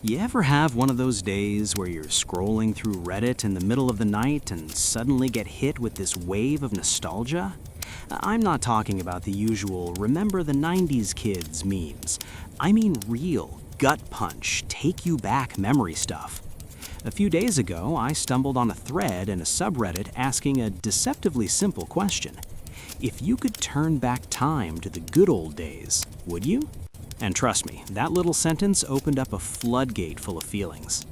You ever have one of those days where you're scrolling through Reddit in the middle of the night and suddenly get hit with this wave of nostalgia? I'm not talking about the usual remember the 90s kids memes. I mean real, gut punch, take you back memory stuff. A few days ago, I stumbled on a thread in a subreddit asking a deceptively simple question. If you could turn back time to the good old days, would you? And trust me, that little sentence opened up a floodgate full of feelings.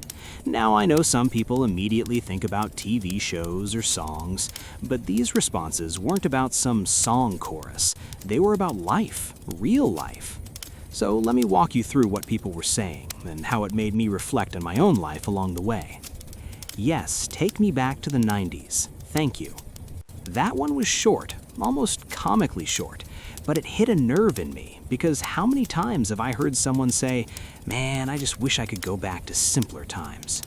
Now, I know some people immediately think about TV shows or songs, but these responses weren't about some song chorus. They were about life, real life. So let me walk you through what people were saying and how it made me reflect on my own life along the way. Yes, take me back to the 90s. Thank you. That one was short, almost comically short, but it hit a nerve in me because how many times have I heard someone say, "Man, I just wish I could go back to simpler times."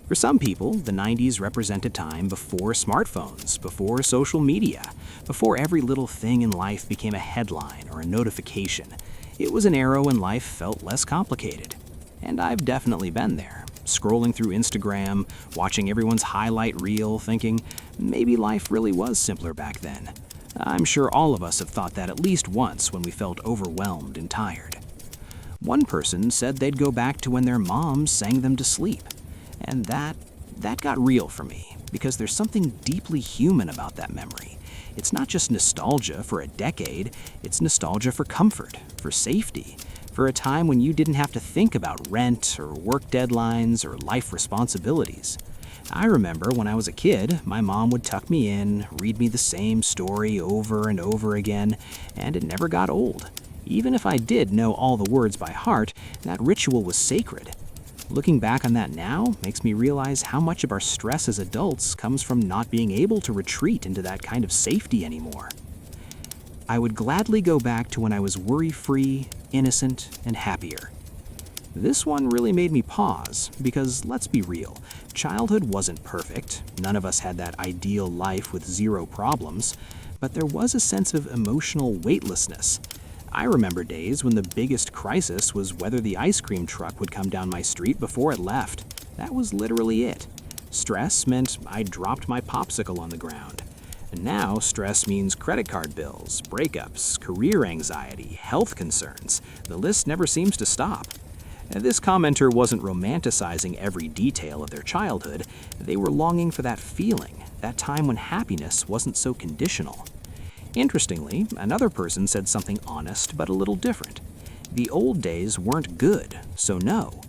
For some people, the 90s represent a time before smartphones, before social media, before every little thing in life became a headline or a notification. It was an era when life felt less complicated. And I've definitely been there, scrolling through Instagram, watching everyone's highlight reel, thinking, maybe life really was simpler back then. I'm sure all of us have thought that at least once when we felt overwhelmed and tired. One person said they'd go back to when their moms sang them to sleep. And that got real for me, because there's something deeply human about that memory. It's not just nostalgia for a decade, it's nostalgia for comfort, for safety, for a time when you didn't have to think about rent or work deadlines or life responsibilities. I remember when I was a kid, my mom would tuck me in, read me the same story over and over again, and it never got old. Even if I did know all the words by heart, that ritual was sacred. Looking back on that now makes me realize how much of our stress as adults comes from not being able to retreat into that kind of safety anymore. I would gladly go back to when I was worry-free, innocent, and happier. This one really made me pause, because let's be real, childhood wasn't perfect, none of us had that ideal life with zero problems, but there was a sense of emotional weightlessness. I remember days when the biggest crisis was whether the ice cream truck would come down my street before it left. That was literally it. Stress meant I dropped my popsicle on the ground. And now stress means credit card bills, breakups, career anxiety, health concerns. The list never seems to stop. This commenter wasn't romanticizing every detail of their childhood. They were longing for that feeling, that time when happiness wasn't so conditional. Interestingly, another person said something honest but a little different. The old days weren't good, so no.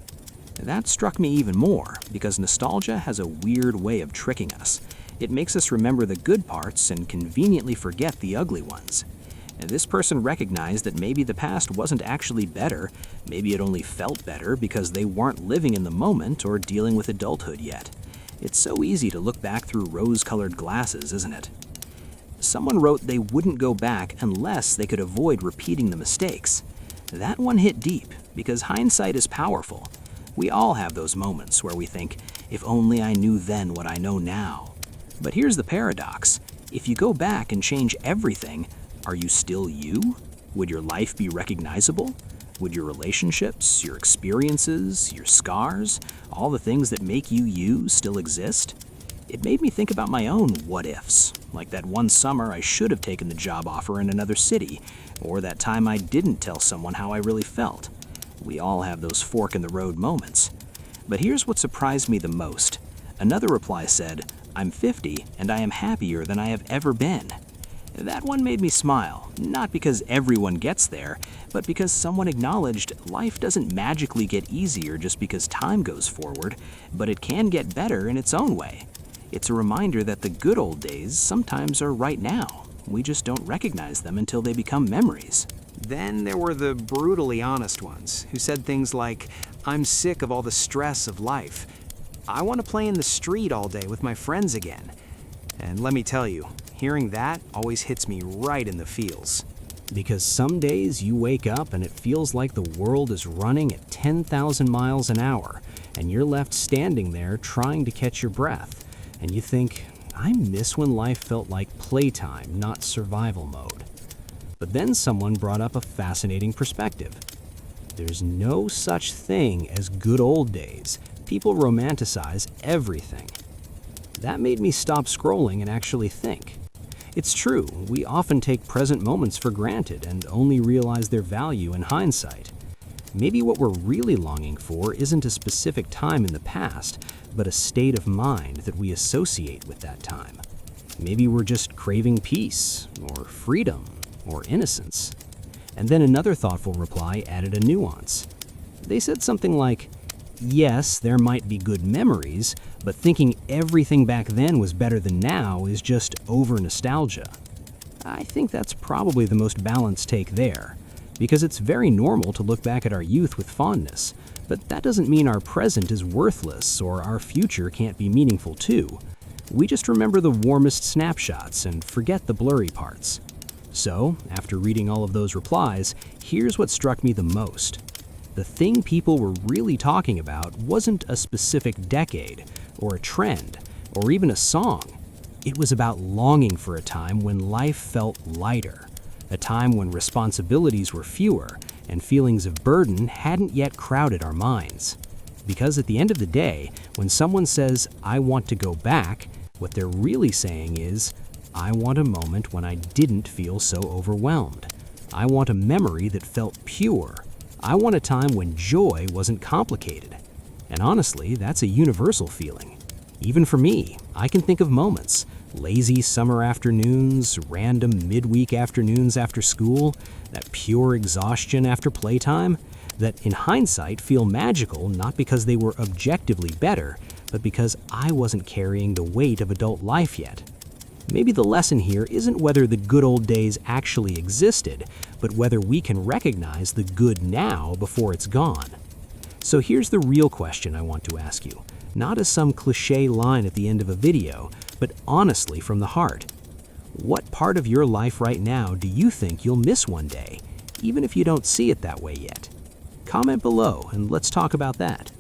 That struck me even more, because nostalgia has a weird way of tricking us. It makes us remember the good parts and conveniently forget the ugly ones. And this person recognized that maybe the past wasn't actually better, maybe it only felt better because they weren't living in the moment or dealing with adulthood yet. It's so easy to look back through rose-colored glasses, isn't it? Someone wrote they wouldn't go back unless they could avoid repeating the mistakes. That one hit deep, because hindsight is powerful. We all have those moments where we think, if only I knew then what I know now. But here's the paradox. If you go back and change everything, are you still you? Would your life be recognizable? Would your relationships, your experiences, your scars, all the things that make you you still exist? It made me think about my own what-ifs, like that one summer I should have taken the job offer in another city, or that time I didn't tell someone how I really felt. We all have those fork-in-the-road moments. But here's what surprised me the most. Another reply said, "I'm 50 and I am happier than I have ever been." That one made me smile, not because everyone gets there, but because someone acknowledged life doesn't magically get easier just because time goes forward, but it can get better in its own way. It's a reminder that the good old days sometimes are right now. We just don't recognize them until they become memories. Then there were the brutally honest ones, who said things like, "I'm sick of all the stress of life. I want to play in the street all day with my friends again." And let me tell you, hearing that always hits me right in the feels. Because some days you wake up and it feels like the world is running at 10,000 miles an hour, and you're left standing there trying to catch your breath. And you think, I miss when life felt like playtime, not survival mode. But then someone brought up a fascinating perspective. There's no such thing as good old days. People romanticize everything. That made me stop scrolling and actually think. It's true, we often take present moments for granted and only realize their value in hindsight. Maybe what we're really longing for isn't a specific time in the past, but a state of mind that we associate with that time. Maybe we're just craving peace, or freedom, or innocence. And then another thoughtful reply added a nuance. They said something like, yes, there might be good memories, but thinking everything back then was better than now is just over-nostalgia. I think that's probably the most balanced take there, because it's very normal to look back at our youth with fondness, but that doesn't mean our present is worthless or our future can't be meaningful too. We just remember the warmest snapshots and forget the blurry parts. So, after reading all of those replies, here's what struck me the most. The thing people were really talking about wasn't a specific decade, or a trend, or even a song. It was about longing for a time when life felt lighter, a time when responsibilities were fewer and feelings of burden hadn't yet crowded our minds. Because at the end of the day, when someone says, "I want to go back," what they're really saying is, "I want a moment when I didn't feel so overwhelmed. I want a memory that felt pure. I want a time when joy wasn't complicated." And honestly, that's a universal feeling. Even for me, I can think of moments, lazy summer afternoons, random midweek afternoons after school, that pure exhaustion after playtime, that in hindsight feel magical not because they were objectively better, but because I wasn't carrying the weight of adult life yet. Maybe the lesson here isn't whether the good old days actually existed, but whether we can recognize the good now before it's gone. So here's the real question I want to ask you, not as some cliché line at the end of a video, but honestly from the heart. What part of your life right now do you think you'll miss one day, even if you don't see it that way yet? Comment below and let's talk about that.